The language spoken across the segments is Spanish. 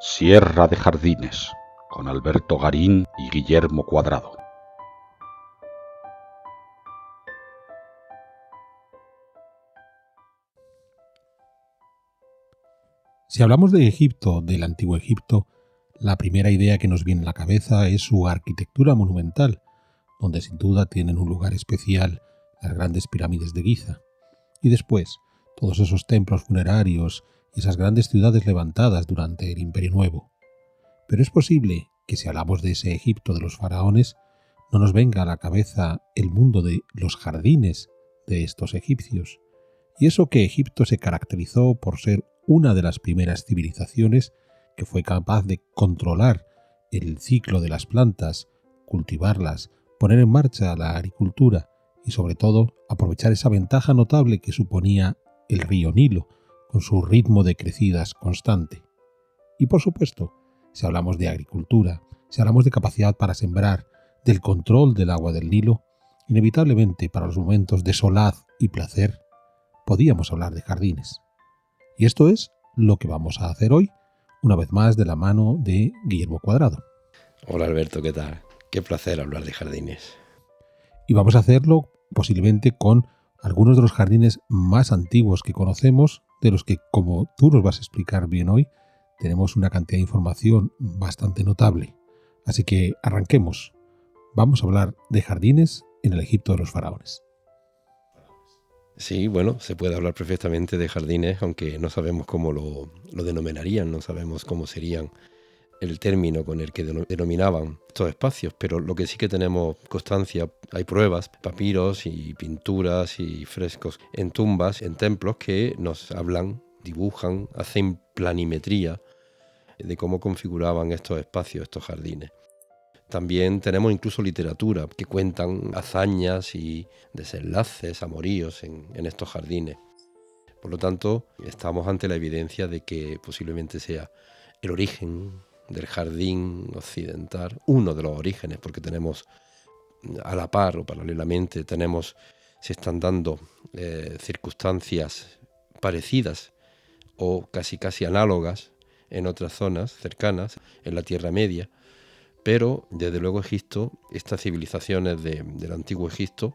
Sierra de Jardines, con Alberto Garín y Guillermo Cuadrado. Si hablamos de Egipto, del antiguo Egipto, la primera idea que nos viene a la cabeza es su arquitectura monumental, donde sin duda tienen un lugar especial las grandes pirámides de Giza. Y después, todos esos templos funerarios y esas grandes ciudades levantadas durante el Imperio Nuevo. Pero es posible que si hablamos de ese Egipto de los faraones, no nos venga a la cabeza el mundo de los jardines de estos egipcios. Y eso que Egipto se caracterizó por ser una de las primeras civilizaciones que fue capaz de controlar el ciclo de las plantas, cultivarlas, poner en marcha la agricultura y sobre todo aprovechar esa ventaja notable que suponía el río Nilo, con su ritmo de crecidas constante. Y por supuesto, si hablamos de agricultura, si hablamos de capacidad para sembrar, del control del agua del Nilo, inevitablemente para los momentos de solaz y placer, podíamos hablar de jardines. Y esto es lo que vamos a hacer hoy, una vez más de la mano de Guillermo Cuadrado. Hola Alberto, ¿qué tal? Qué placer hablar de jardines. Y vamos a hacerlo posiblemente con algunos de los jardines más antiguos que conocemos, de los que, como tú nos vas a explicar bien hoy, tenemos una cantidad de información bastante notable. Así que arranquemos. Vamos a hablar de jardines en el Egipto de los faraones. Sí, bueno, se puede hablar perfectamente de jardines, aunque no sabemos cómo lo denominarían, no sabemos cómo serían el término con el que denominaban estos espacios, pero lo que sí que tenemos constancia, hay pruebas, papiros y pinturas y frescos en tumbas, en templos que nos hablan, dibujan, hacen planimetría de cómo configuraban estos espacios, estos jardines. También tenemos incluso literatura que cuentan hazañas y desenlaces, amoríos en estos jardines. Por lo tanto, estamos ante la evidencia de que posiblemente sea el origen del jardín occidental, uno de los orígenes, porque tenemos a la par o paralelamente se están dando circunstancias parecidas o casi análogas en otras zonas cercanas, en la Tierra Media. Pero, desde luego, Egipto, estas civilizaciones del antiguo Egipto,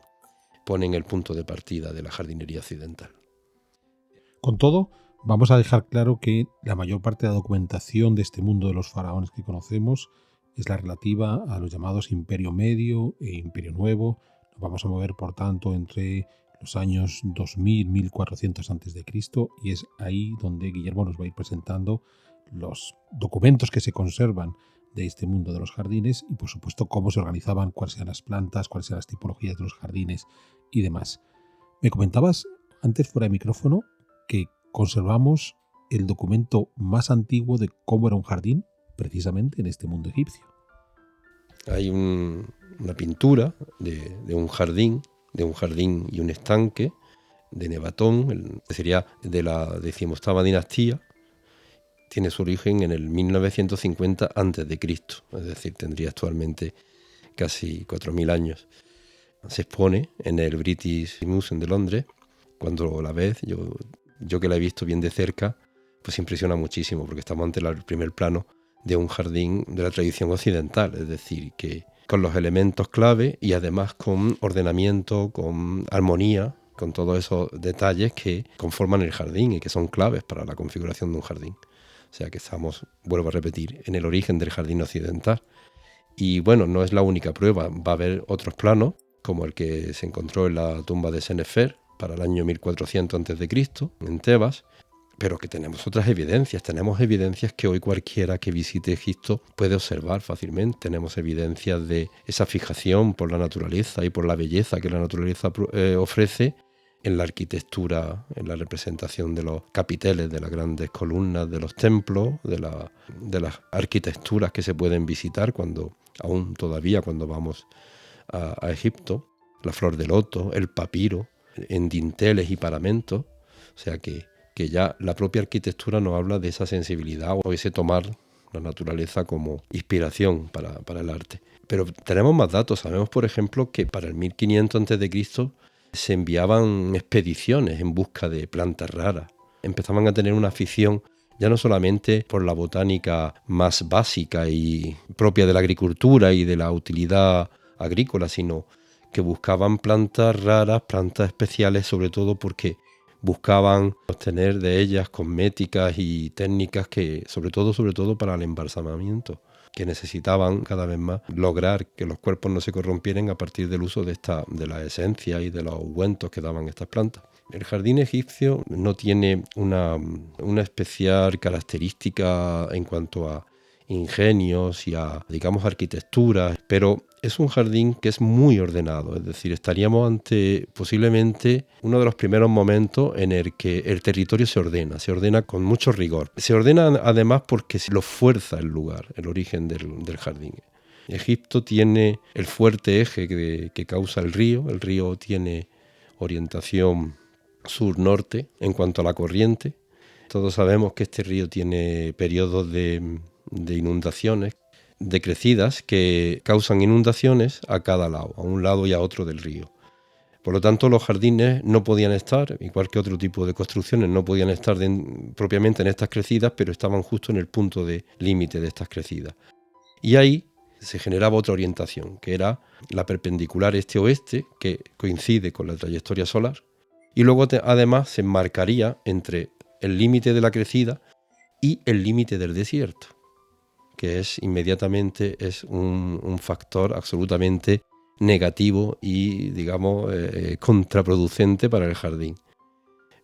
ponen el punto de partida de la jardinería occidental. Con todo, vamos a dejar claro que la mayor parte de la documentación de este mundo de los faraones que conocemos es la relativa a los llamados Imperio Medio e Imperio Nuevo. Nos vamos a mover, por tanto, entre los años 2000-1400 a.C. y es ahí donde Guillermo nos va a ir presentando los documentos que se conservan de este mundo de los jardines y, por supuesto, cómo se organizaban, cuáles eran las plantas, cuáles eran las tipologías de los jardines y demás. Me comentabas antes fuera de micrófono que conservamos el documento más antiguo de cómo era un jardín precisamente en este mundo egipcio. Hay una pintura de un jardín y un estanque de Nebatón, que sería de la 18ª dinastía. Tiene su origen en el 1950 a.C., es decir, tendría actualmente casi 4.000 años. Se expone en el British Museum de Londres. Cuando la ves, yo que la he visto bien de cerca, pues impresiona muchísimo, porque estamos ante el primer plano de un jardín de la tradición occidental, es decir, que con los elementos clave y además con ordenamiento, con armonía, con todos esos detalles que conforman el jardín y que son claves para la configuración de un jardín. O sea que estamos, vuelvo a repetir, en el origen del jardín occidental. Y bueno, no es la única prueba, va a haber otros planos, como el que se encontró en la tumba de Senefer para el año 1400 a.C. en Tebas, pero que tenemos otras evidencias. Tenemos evidencias que hoy cualquiera que visite Egipto puede observar fácilmente. Tenemos evidencias de esa fijación por la naturaleza y por la belleza que la naturaleza ofrece en la arquitectura, en la representación de los capiteles, de las grandes columnas de los templos, de las arquitecturas que se pueden visitar cuando vamos a Egipto, la flor de loto, el papiro, en dinteles y paramentos. O sea que ya la propia arquitectura nos habla de esa sensibilidad o ese tomar la naturaleza como inspiración para el arte. Pero tenemos más datos. Sabemos, por ejemplo, que para el 1500 a.C. se enviaban expediciones en busca de plantas raras. Empezaban a tener una afición ya no solamente por la botánica más básica y propia de la agricultura y de la utilidad agrícola, sino que buscaban plantas raras, plantas especiales, sobre todo porque buscaban obtener de ellas cosméticas y técnicas que, sobre todo para el embalsamamiento, que necesitaban cada vez más lograr que los cuerpos no se corrompieran a partir del uso de la esencia y de los ungüentos que daban estas plantas. El jardín egipcio no tiene una especial característica en cuanto a ingenios y a, digamos, arquitectura, pero es un jardín que es muy ordenado, es decir, estaríamos ante posiblemente uno de los primeros momentos en el que el territorio se ordena con mucho rigor. Se ordena además porque lo fuerza el lugar, el origen del jardín. Egipto tiene el fuerte eje que causa el río tiene orientación sur-norte en cuanto a la corriente. Todos sabemos que este río tiene periodos de inundaciones, de crecidas que causan inundaciones a cada lado, a un lado y a otro del río. Por lo tanto, los jardines no podían estar, igual que otro tipo de construcciones, no podían estar propiamente en estas crecidas, pero estaban justo en el punto de límite de estas crecidas. Y ahí se generaba otra orientación, que era la perpendicular este-oeste, que coincide con la trayectoria solar, y luego además se enmarcaría entre el límite de la crecida y el límite del desierto, que es inmediatamente un factor absolutamente negativo y, digamos, contraproducente para el jardín.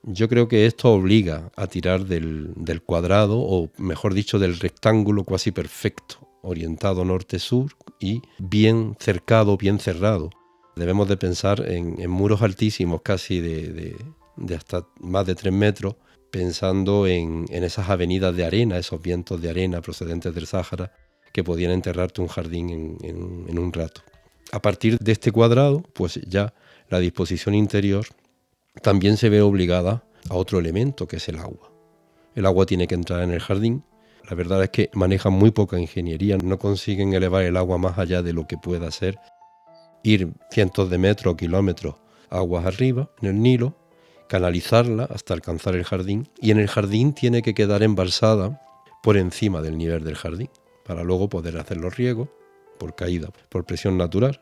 Yo creo que esto obliga a tirar del cuadrado, o mejor dicho, del rectángulo cuasi perfecto, orientado norte-sur y bien cercado, bien cerrado. Debemos de pensar en muros altísimos, casi de hasta más de 3 metros, pensando en esas avenidas de arena, esos vientos de arena procedentes del Sáhara que podían enterrarte un jardín en un rato. A partir de este cuadrado, pues ya la disposición interior también se ve obligada a otro elemento, que es el agua. El agua tiene que entrar en el jardín. La verdad es que manejan muy poca ingeniería, no consiguen elevar el agua más allá de lo que pueda ser ir cientos de metros o kilómetros aguas arriba en el Nilo, canalizarla hasta alcanzar el jardín, y en el jardín tiene que quedar embalsada por encima del nivel del jardín para luego poder hacer los riegos por caída, por presión natural.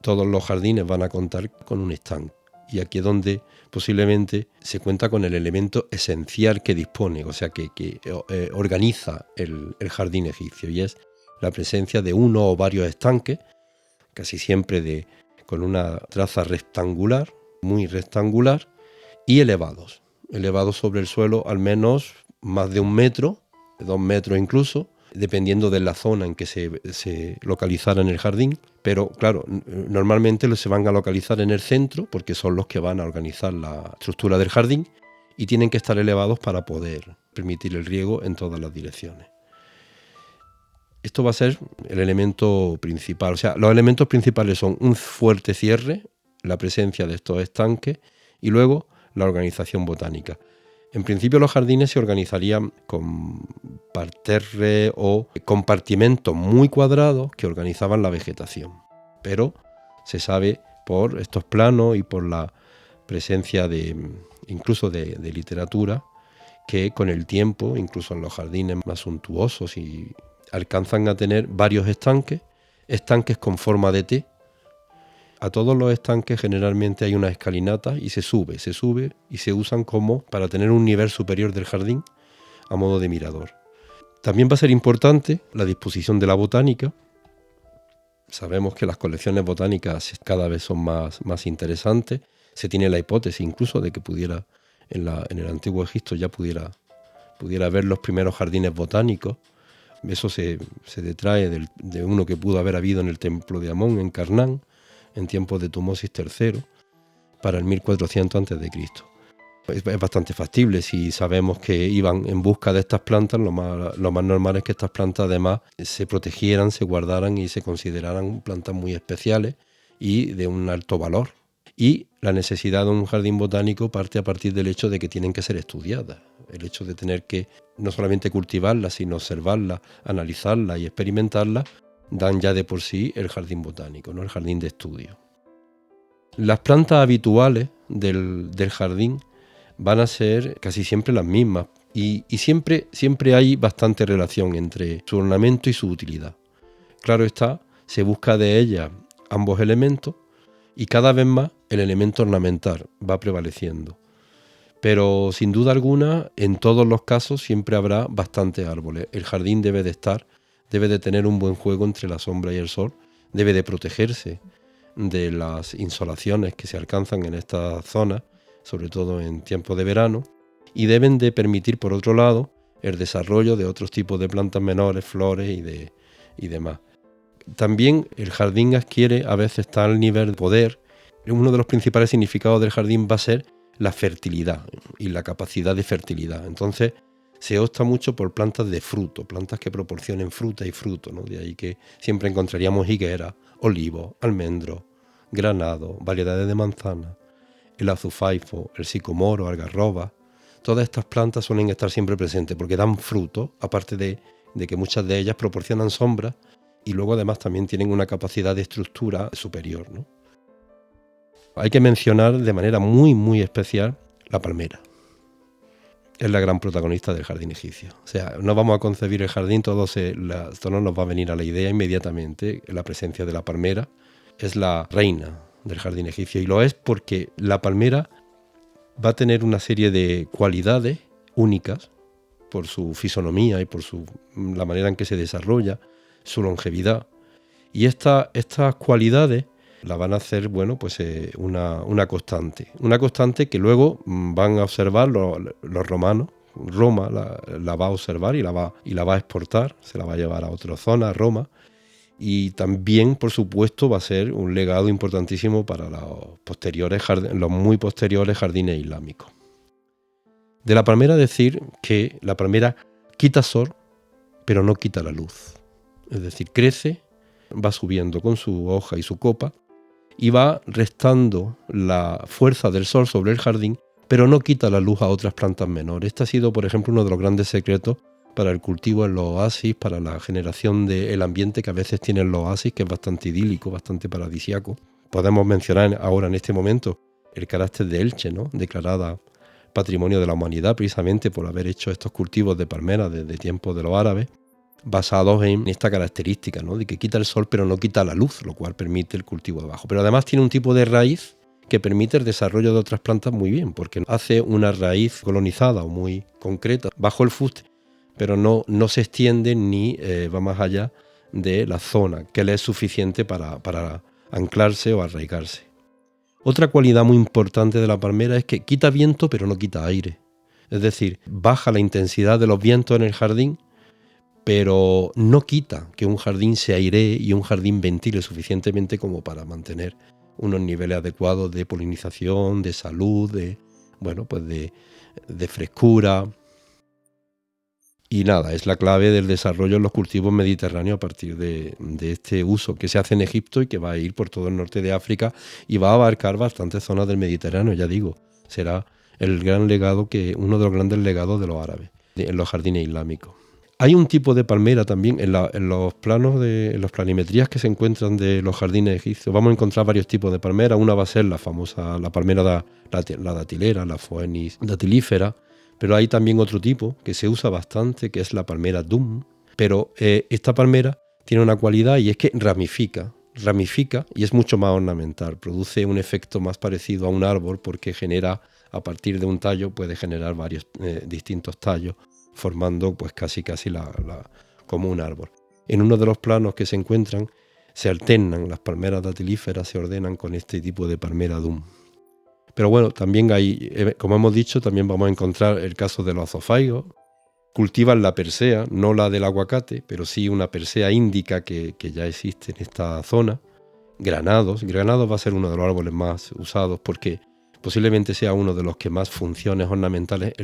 Todos los jardines van a contar con un estanque, y aquí es donde posiblemente se cuenta con el elemento esencial que dispone, o sea que organiza el jardín egipcio, y es la presencia de uno o varios estanques, casi siempre con una traza rectangular, muy rectangular, y elevados sobre el suelo al menos más de 1 metro, 2 metros incluso, dependiendo de la zona en que se localizara en el jardín. Pero claro, normalmente se van a localizar en el centro porque son los que van a organizar la estructura del jardín y tienen que estar elevados para poder permitir el riego en todas las direcciones. Esto va a ser el elemento principal. O sea, los elementos principales son un fuerte cierre, la presencia de estos estanques y luego la organización botánica. En principio los jardines se organizarían con parterres o compartimentos muy cuadrados que organizaban la vegetación. Pero se sabe por estos planos y por la presencia incluso de literatura que con el tiempo, incluso en los jardines más suntuosos, y alcanzan a tener varios estanques con forma de T. A todos los estanques generalmente hay una escalinata y se sube y se usan como para tener un nivel superior del jardín a modo de mirador. También va a ser importante la disposición de la botánica. Sabemos que las colecciones botánicas cada vez son más interesantes. Se tiene la hipótesis incluso de que pudiera en el antiguo Egipto ya pudiera haber los primeros jardines botánicos. Eso se detrae de uno que pudo haber habido en el templo de Amón, en Karnán, en tiempos de Tumosis III, para el 1400 a.C. Es bastante factible. Si sabemos que iban en busca de estas plantas, lo más normal es que estas plantas además se protegieran, se guardaran y se consideraran plantas muy especiales y de un alto valor. Y la necesidad de un jardín botánico parte a partir del hecho de que tienen que ser estudiadas. El hecho de tener que no solamente cultivarlas, sino observarlas, analizarlas y experimentarlas, dan ya de por sí el jardín botánico, ¿no? El jardín de estudio. Las plantas habituales del jardín van a ser casi siempre las mismas. Y siempre hay bastante relación entre su ornamento y su utilidad. Claro está, se busca de ella ambos elementos y cada vez más el elemento ornamental va prevaleciendo. Pero sin duda alguna, en todos los casos siempre habrá bastantes árboles. El jardín debe de tener un buen juego entre la sombra y el sol, debe de protegerse de las insolaciones que se alcanzan en estas zonas, sobre todo en tiempos de verano, y deben de permitir, por otro lado, el desarrollo de otros tipos de plantas menores, flores y demás. También el jardín adquiere a veces tal nivel de poder. Uno de los principales significados del jardín va a ser la fertilidad y la capacidad de fertilidad. Entonces se opta mucho por plantas de fruto, plantas que proporcionen fruta y fruto, ¿no? De ahí que siempre encontraríamos higueras, olivos, almendros, granados, variedades de manzana, el azufaifo, el sicomoro, algarroba. Todas estas plantas suelen estar siempre presentes porque dan fruto, aparte de que muchas de ellas proporcionan sombra y luego además también tienen una capacidad de estructura superior, ¿no? Hay que mencionar de manera muy, muy especial la palmera. Es la gran protagonista del jardín egipcio. O sea, no vamos a concebir el jardín, todo no nos va a venir a la idea inmediatamente. La presencia de la palmera es la reina del jardín egipcio y lo es porque la palmera va a tener una serie de cualidades únicas por su fisonomía y por la manera en que se desarrolla, su longevidad. Y estas cualidades la van a hacer, bueno, pues una constante. Una constante que luego van a observar los romanos. Roma la va a observar y la va a exportar, se la va a llevar a otra zona, a Roma. Y también, por supuesto, va a ser un legado importantísimo para los muy posteriores jardines islámicos. De la palmera decir que la palmera quita sol, pero no quita la luz. Es decir, crece, va subiendo con su hoja y su copa y va restando la fuerza del sol sobre el jardín, pero no quita la luz a otras plantas menores. Este ha sido, por ejemplo, uno de los grandes secretos para el cultivo en los oasis, para la generación del ambiente que a veces tienen los oasis, que es bastante idílico, bastante paradisíaco. Podemos mencionar ahora en este momento el carácter de Elche, ¿no? Declarada Patrimonio de la Humanidad precisamente por haber hecho estos cultivos de palmeras desde tiempos de los árabes, basados en esta característica, ¿no? De que quita el sol pero no quita la luz, lo cual permite el cultivo de abajo. Pero además tiene un tipo de raíz que permite el desarrollo de otras plantas muy bien, porque hace una raíz colonizada o muy concreta bajo el fuste, pero no se extiende ni va más allá de la zona, que le es suficiente para anclarse o arraigarse. Otra cualidad muy importante de la palmera es que quita viento pero no quita aire. Es decir, baja la intensidad de los vientos en el jardín, pero no quita que un jardín se airee y un jardín ventile suficientemente como para mantener unos niveles adecuados de polinización, de salud, de frescura. Y nada, es la clave del desarrollo en los cultivos mediterráneos a partir de este uso que se hace en Egipto y que va a ir por todo el norte de África y va a abarcar bastantes zonas del Mediterráneo, ya digo. Será uno de los grandes legados de los árabes en los jardines islámicos. Hay un tipo de palmera también en los planimetrías que se encuentran de los jardines egipcios. Vamos a encontrar varios tipos de palmera. Una va a ser la palmera la datilera, la Phoenis datilífera. Pero hay también otro tipo que se usa bastante, que es la palmera Dum. Pero esta palmera tiene una cualidad y es que ramifica y es mucho más ornamental. Produce un efecto más parecido a un árbol porque genera, a partir de un tallo, puede generar varios distintos tallos, formando pues casi como un árbol. En uno de los planos que se encuentran se alternan las palmeras datilíferas, se ordenan con este tipo de palmera Dum. Pero bueno, también hay, como hemos dicho, también vamos a encontrar el caso de los azofaigos. Cultivan la persea, no la del aguacate, pero sí una persea índica que ya existe en esta zona. Granados va a ser uno de los árboles más usados porque posiblemente sea uno de los que más funciones ornamentales,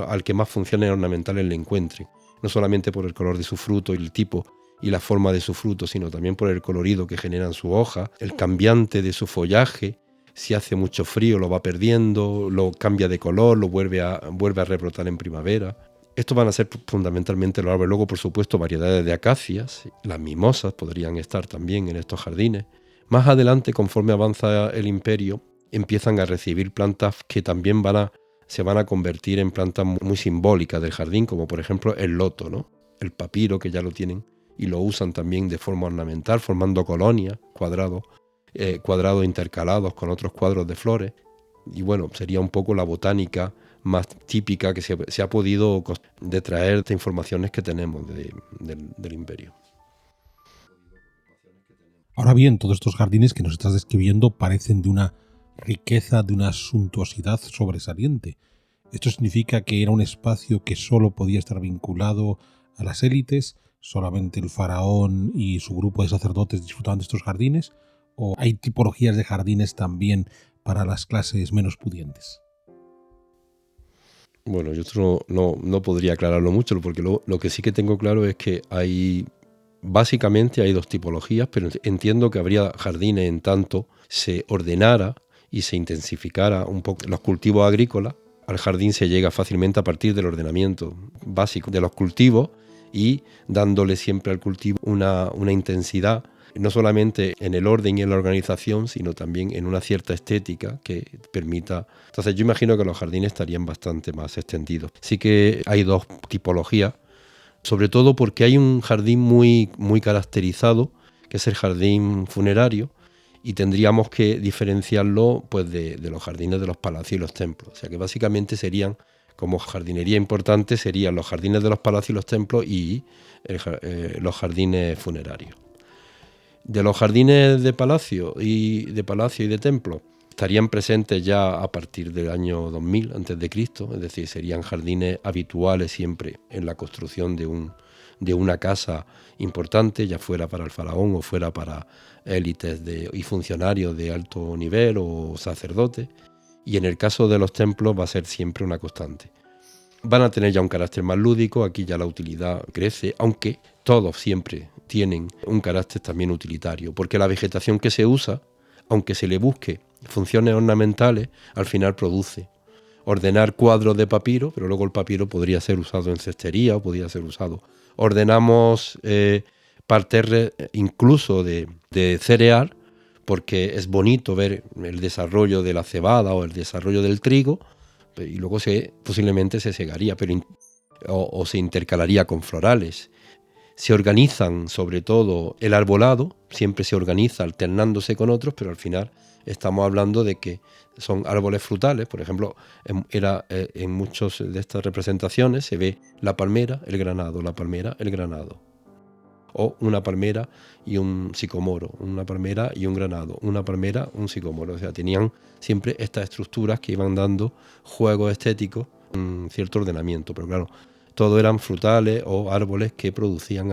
al que más funciones ornamentales le encuentren. No solamente por el color de su fruto y el tipo y la forma de su fruto, sino también por el colorido que generan sus hojas, el cambiante de su follaje. Si hace mucho frío lo va perdiendo, lo cambia de color, lo vuelve a rebrotar en primavera. Estos van a ser fundamentalmente los árboles. Luego, por supuesto, variedades de acacias, las mimosas podrían estar también en estos jardines. Más adelante, conforme avanza el imperio, empiezan a recibir plantas que también van a se van a convertir en plantas muy simbólicas del jardín, como por ejemplo el loto, ¿no? El papiro, que ya lo tienen y lo usan también de forma ornamental, formando colonias, cuadrados intercalados con otros cuadros de flores. Y bueno, sería un poco la botánica más típica que se ha podido detraer de informaciones que tenemos del imperio. Ahora bien, todos estos jardines que nos estás describiendo parecen de una riqueza, de una suntuosidad sobresaliente. ¿Esto significa que era un espacio que solo podía estar vinculado a las élites? ¿Solamente el faraón y su grupo de sacerdotes disfrutaban de estos jardines? ¿O hay tipologías de jardines también para las clases menos pudientes? Bueno, yo esto no podría aclararlo mucho, porque lo que sí que tengo claro es que básicamente hay dos tipologías, pero entiendo que habría jardines en tanto se ordenara y se intensificara un poco los cultivos agrícolas. Al jardín se llega fácilmente a partir del ordenamiento básico de los cultivos y dándole siempre al cultivo una intensidad, no solamente en el orden y en la organización, sino también en una cierta estética que permita. Entonces yo imagino que los jardines estarían bastante más extendidos. Sí que hay dos tipologías, sobre todo porque hay un jardín muy, muy caracterizado, que es el jardín funerario, y tendríamos que diferenciarlo pues de los jardines de los palacios y los templos. O sea que básicamente serían, como jardinería importante, serían los jardines de los palacios y los templos y los jardines funerarios. De los jardines de palacio y de templo estarían presentes ya a partir del año 2000 a.C., es decir, serían jardines habituales siempre en la construcción de una casa importante, ya fuera para el faraón o fuera para élites y funcionarios de alto nivel o sacerdotes, y en el caso de los templos va a ser siempre una constante. Van a tener ya un carácter más lúdico, aquí ya la utilidad crece, aunque todos siempre tienen un carácter también utilitario, porque la vegetación que se usa, aunque se le busque funciones ornamentales, al final produce. Ordenar cuadros de papiro, pero luego el papiro podría ser usado en cestería o podría ser usado. Ordenamos parterres incluso de cereal, porque es bonito ver el desarrollo de la cebada o el desarrollo del trigo, y luego posiblemente se segaría o se intercalaría con florales. Se organizan sobre todo el arbolado, siempre se organiza alternándose con otros, pero al final estamos hablando de que son árboles frutales. Por ejemplo, en muchas de estas representaciones se ve la palmera, el granado, la palmera, el granado. O una palmera y un sicomoro, una palmera y un granado, una palmera, un sicomoro. O sea, tenían siempre estas estructuras que iban dando juegos estéticos, un cierto ordenamiento, pero claro, todo eran frutales o árboles que producían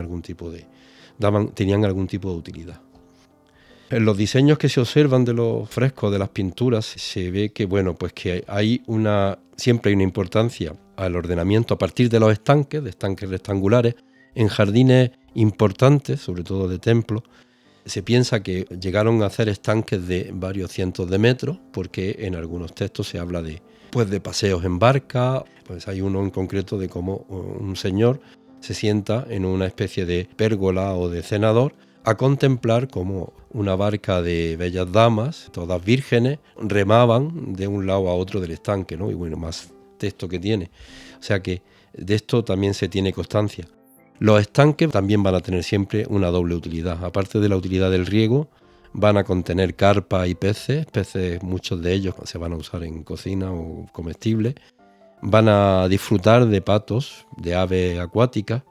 tenían algún tipo de utilidad. En los diseños que se observan de los frescos, de las pinturas, se ve que, que siempre hay una importancia al ordenamiento a partir de los estanques, de estanques rectangulares. En jardines importantes, sobre todo de templos, se piensa que llegaron a hacer estanques de varios cientos de metros, porque en algunos textos se habla de paseos en barca. Pues hay uno en concreto de cómo un señor se sienta en una especie de pérgola o de cenador a contemplar cómo una barca de bellas damas, todas vírgenes, remaban de un lado a otro del estanque, ¿no? Y más texto que tiene. O sea que de esto también se tiene constancia. Los estanques también van a tener siempre una doble utilidad. Aparte de la utilidad del riego, van a contener carpas y peces, muchos de ellos se van a usar en cocina o comestibles. Van a disfrutar de patos, de aves acuáticas,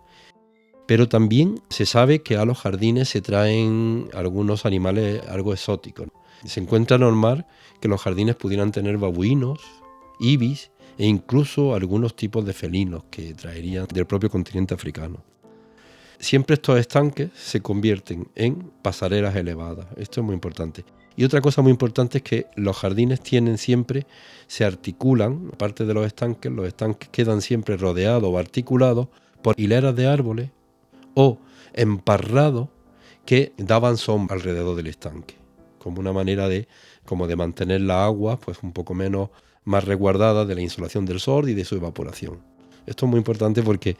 pero también se sabe que a los jardines se traen algunos animales algo exóticos. Se encuentra normal que los jardines pudieran tener babuinos, ibis e incluso algunos tipos de felinos que traerían del propio continente africano. Siempre estos estanques se convierten en pasarelas elevadas. Esto es muy importante. Y otra cosa muy importante es que los jardines se articulan, aparte de los estanques quedan siempre rodeados o articulados por hileras de árboles o emparrados que daban sombra alrededor del estanque, como una manera de mantener la agua pues un poco más resguardada de la insolación del sol y de su evaporación. Esto es muy importante porque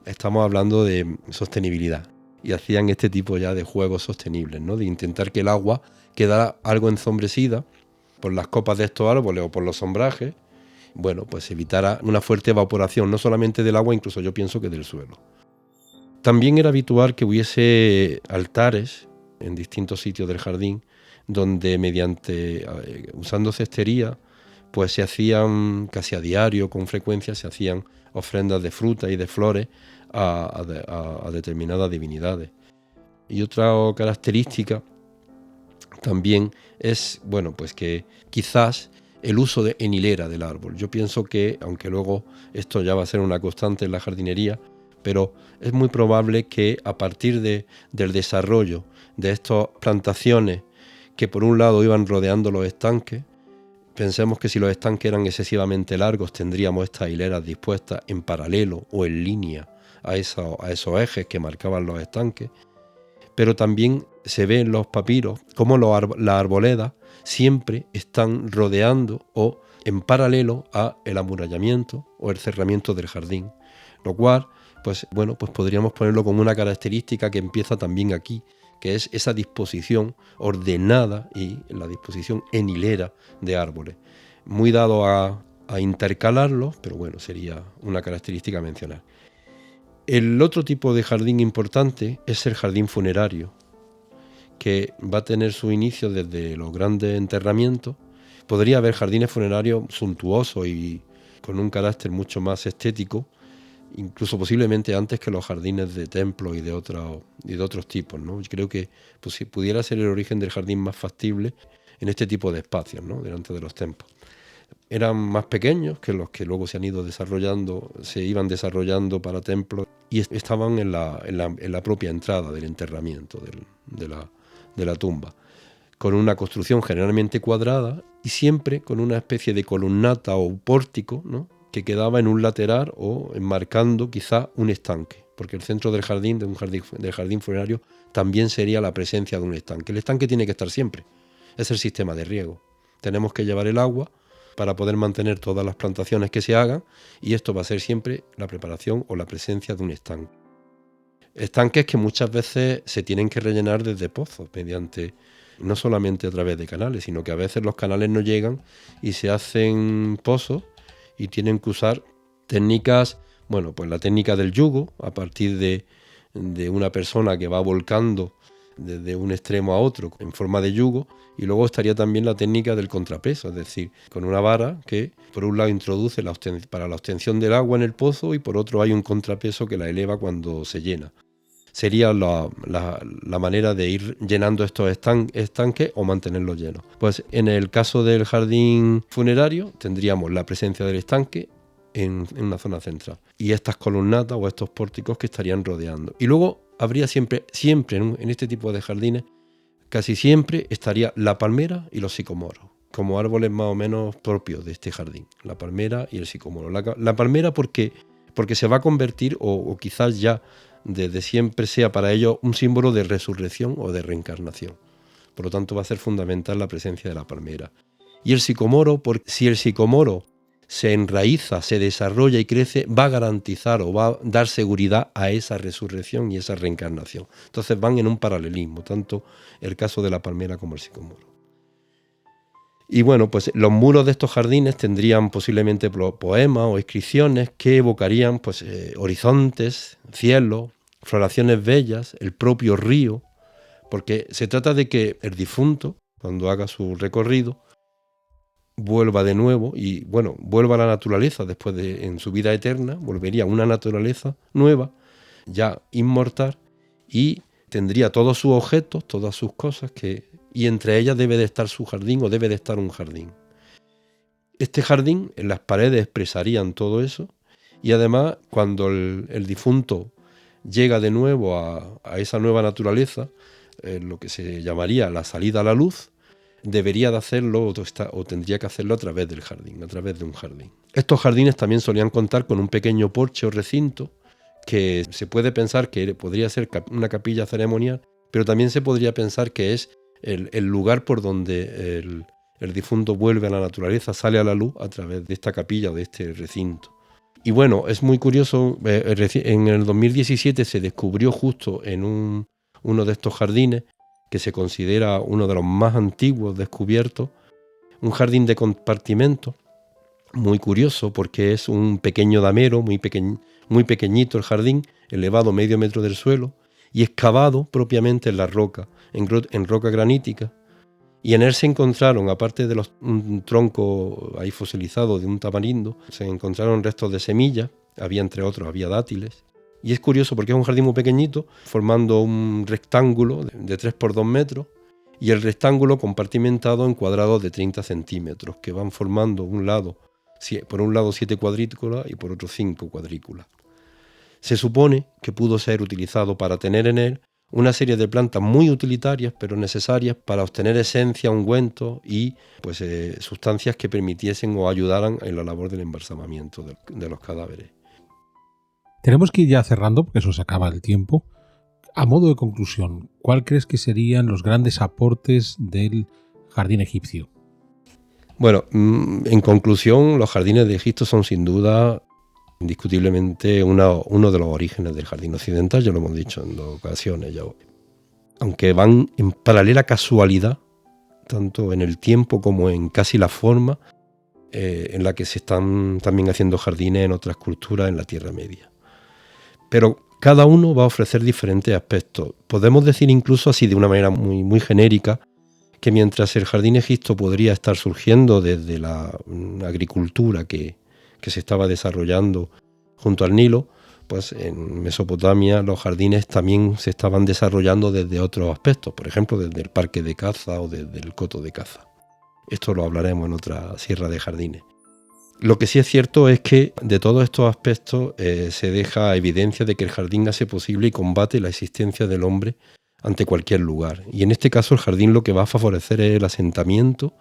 estamos hablando de sostenibilidad y hacían este tipo ya de juegos sostenibles, ¿no? De intentar que el agua quedara algo ensombrecida por las copas de estos árboles o por los sombrajes bueno, pues evitara una fuerte evaporación, no solamente del agua, incluso yo pienso que del suelo. También era habitual que hubiese altares en distintos sitios del jardín, donde usando cestería, pues se hacían casi a diario, con frecuencia, se hacían ofrendas de fruta y de flores a determinadas divinidades. Y otra característica también es, bueno, pues que quizás el uso en hilera del árbol. Yo pienso que, aunque luego esto ya va a ser una constante en la jardinería, pero es muy probable que a partir del desarrollo de estas plantaciones que por un lado iban rodeando los estanques, pensemos que si los estanques eran excesivamente largos tendríamos estas hileras dispuestas en paralelo o en línea a esos ejes que marcaban los estanques, pero también se ve en los papiros cómo las arboledas siempre están rodeando o en paralelo a el amurallamiento o el cerramiento del jardín, lo cual pues podríamos ponerlo como una característica que empieza también aquí, que es esa disposición ordenada y la disposición en hilera de árboles. Muy dado a intercalarlos, pero bueno, sería una característica a mencionar. El otro tipo de jardín importante es el jardín funerario, que va a tener su inicio desde los grandes enterramientos. Podría haber jardines funerarios suntuosos y con un carácter mucho más estético, incluso posiblemente antes que los jardines de templos y de otros tipos, ¿no? Yo creo que pues, si pudiera ser el origen del jardín más factible en este tipo de espacios, ¿no? Delante de los templos. Eran más pequeños que los que luego se iban desarrollando para templos y estaban en la propia entrada del enterramiento de la tumba, con una construcción generalmente cuadrada y siempre con una especie de columnata o pórtico, ¿no? Que quedaba en un lateral o enmarcando quizá un estanque, porque el centro del jardín funerario también sería la presencia de un estanque. El estanque tiene que estar siempre, es el sistema de riego. Tenemos que llevar el agua para poder mantener todas las plantaciones que se hagan y esto va a ser siempre la preparación o la presencia de un estanque. Estanques que muchas veces se tienen que rellenar desde pozos, no solamente a través de canales, sino que a veces los canales no llegan y se hacen pozos y tienen que usar técnicas, pues la técnica del yugo, a partir de una persona que va volcando desde un extremo a otro en forma de yugo, y luego estaría también la técnica del contrapeso, es decir, con una vara que por un lado introduce para la obtención del agua en el pozo y por otro hay un contrapeso que la eleva cuando se llena. Sería la manera de ir llenando estos estanques o mantenerlos llenos. Pues en el caso del jardín funerario tendríamos la presencia del estanque en una zona central y estas columnatas o estos pórticos que estarían rodeando. Y luego habría siempre en este tipo de jardines, casi siempre estaría la palmera y los sicomoros, como árboles más o menos propios de este jardín, la palmera y el sicomoro. La palmera porque se va a convertir, o quizás ya desde siempre sea para ellos un símbolo de resurrección o de reencarnación. Por lo tanto va a ser fundamental la presencia de la palmera. Y el sicomoro, porque si el sicomoro se enraiza, se desarrolla y crece, va a garantizar o va a dar seguridad a esa resurrección y esa reencarnación. Entonces van en un paralelismo, tanto el caso de la palmera como el sicomoro. Y pues los muros de estos jardines tendrían posiblemente poemas o inscripciones que evocarían horizontes, cielos, floraciones bellas, el propio río, porque se trata de que el difunto, cuando haga su recorrido, vuelva de nuevo y vuelva a la naturaleza después en su vida eterna, volvería a una naturaleza nueva, ya inmortal, y tendría todos sus objetos, todas sus cosas, y entre ellas debe de estar su jardín o debe de estar un jardín. Este jardín, en las paredes expresarían todo eso, y además cuando el difunto llega de nuevo a esa nueva naturaleza, lo que se llamaría la salida a la luz, debería de hacerlo o tendría que hacerlo a través del jardín, a través de un jardín. Estos jardines también solían contar con un pequeño porche o recinto que se puede pensar que podría ser una capilla ceremonial, pero también se podría pensar que es el lugar por donde el difunto vuelve a la naturaleza, sale a la luz a través de esta capilla o de este recinto. Y es muy curioso, en el 2017 se descubrió justo en uno de estos jardines, que se considera uno de los más antiguos descubiertos, un jardín de compartimentos muy curioso porque es un pequeño damero, muy pequeñito el jardín, elevado medio metro del suelo y excavado propiamente en la roca, en roca granítica. Y en él se encontraron, aparte de un tronco ahí fosilizado de un tamarindo, se encontraron restos de semillas, había entre otros, había dátiles. Y es curioso porque es un jardín muy pequeñito, formando un rectángulo de 3 por 2 metros, y el rectángulo compartimentado en cuadrados de 30 centímetros, que van formando por un lado 7 cuadrículas y por otro 5 cuadrículas. Se supone que pudo ser utilizado para tener en él una serie de plantas muy utilitarias, pero necesarias para obtener esencia, ungüentos y sustancias que permitiesen o ayudaran en la labor del embalsamamiento de los cadáveres. Tenemos que ir ya cerrando porque eso se acaba el tiempo. A modo de conclusión, ¿cuál crees que serían los grandes aportes del jardín egipcio? Bueno, en conclusión, los jardines de Egipto son sin duda, indiscutiblemente, uno de los orígenes del jardín occidental, ya lo hemos dicho en 2 ocasiones ya. Aunque van en paralela casualidad, tanto en el tiempo como en casi la forma, en la que se están también haciendo jardines en otras culturas en la Tierra Media. Pero cada uno va a ofrecer diferentes aspectos. Podemos decir incluso así de una manera muy, muy genérica que mientras el jardín egipcio podría estar surgiendo desde la agricultura que se estaba desarrollando junto al Nilo, pues en Mesopotamia los jardines también se estaban desarrollando desde otros aspectos, por ejemplo desde el parque de caza o desde el coto de caza. Esto lo hablaremos en otra sierra de jardines. Lo que sí es cierto es que de todos estos aspectos se deja evidencia de que el jardín hace posible y combate la existencia del hombre ante cualquier lugar. Y en este caso el jardín lo que va a favorecer es el asentamiento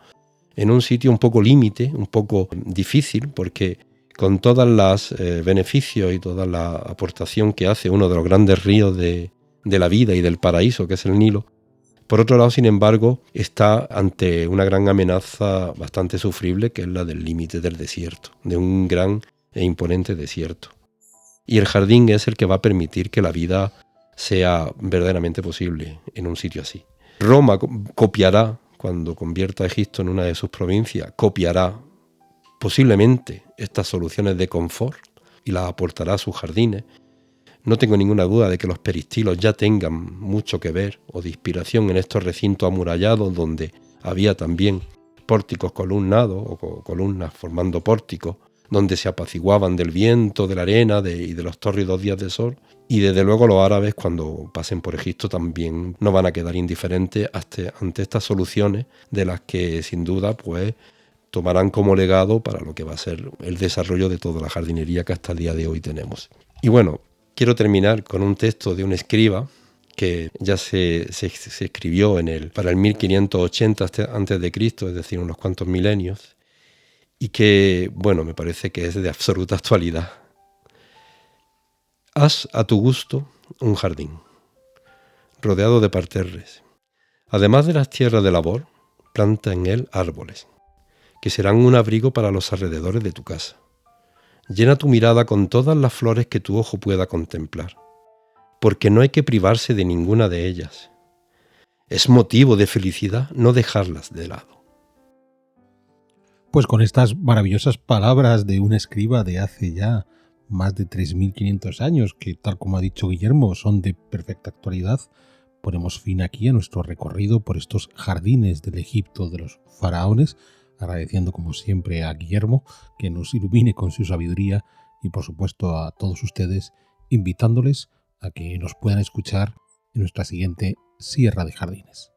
en un sitio un poco límite, un poco difícil, porque con todos los beneficios y toda la aportación que hace uno de los grandes ríos de la vida y del paraíso, que es el Nilo, por otro lado, sin embargo, está ante una gran amenaza bastante sufrible, que es la del límite del desierto, de un gran e imponente desierto. Y el jardín es el que va a permitir que la vida sea verdaderamente posible en un sitio así. Roma copiará, cuando convierta a Egipto en una de sus provincias, copiará posiblemente estas soluciones de confort y las aportará a sus jardines. No tengo ninguna duda de que los peristilos ya tengan mucho que ver o de inspiración en estos recintos amurallados donde había también pórticos columnados o columnas formando pórticos, donde se apaciguaban del viento, de la arena y de los tórridos días de sol. Y desde luego los árabes, cuando pasen por Egipto, también no van a quedar indiferentes ante estas soluciones de las que sin duda pues tomarán como legado para lo que va a ser el desarrollo de toda la jardinería que hasta el día de hoy tenemos. Y bueno, quiero terminar con un texto de un escriba que ya se escribió para el 1580 a.C., es decir, unos cuantos milenios, y que, bueno, me parece que es de absoluta actualidad. Haz a tu gusto un jardín, rodeado de parterres. Además de las tierras de labor, planta en él árboles, que serán un abrigo para los alrededores de tu casa. Llena tu mirada con todas las flores que tu ojo pueda contemplar, porque no hay que privarse de ninguna de ellas. Es motivo de felicidad no dejarlas de lado. Pues con estas maravillosas palabras de un escriba de hace ya más de 3.500 años, que tal como ha dicho Guillermo, son de perfecta actualidad, ponemos fin aquí a nuestro recorrido por estos jardines del Egipto de los faraones, agradeciendo como siempre a Guillermo que nos ilumine con su sabiduría y por supuesto a todos ustedes invitándoles a que nos puedan escuchar en nuestra siguiente Sierra de Jardines.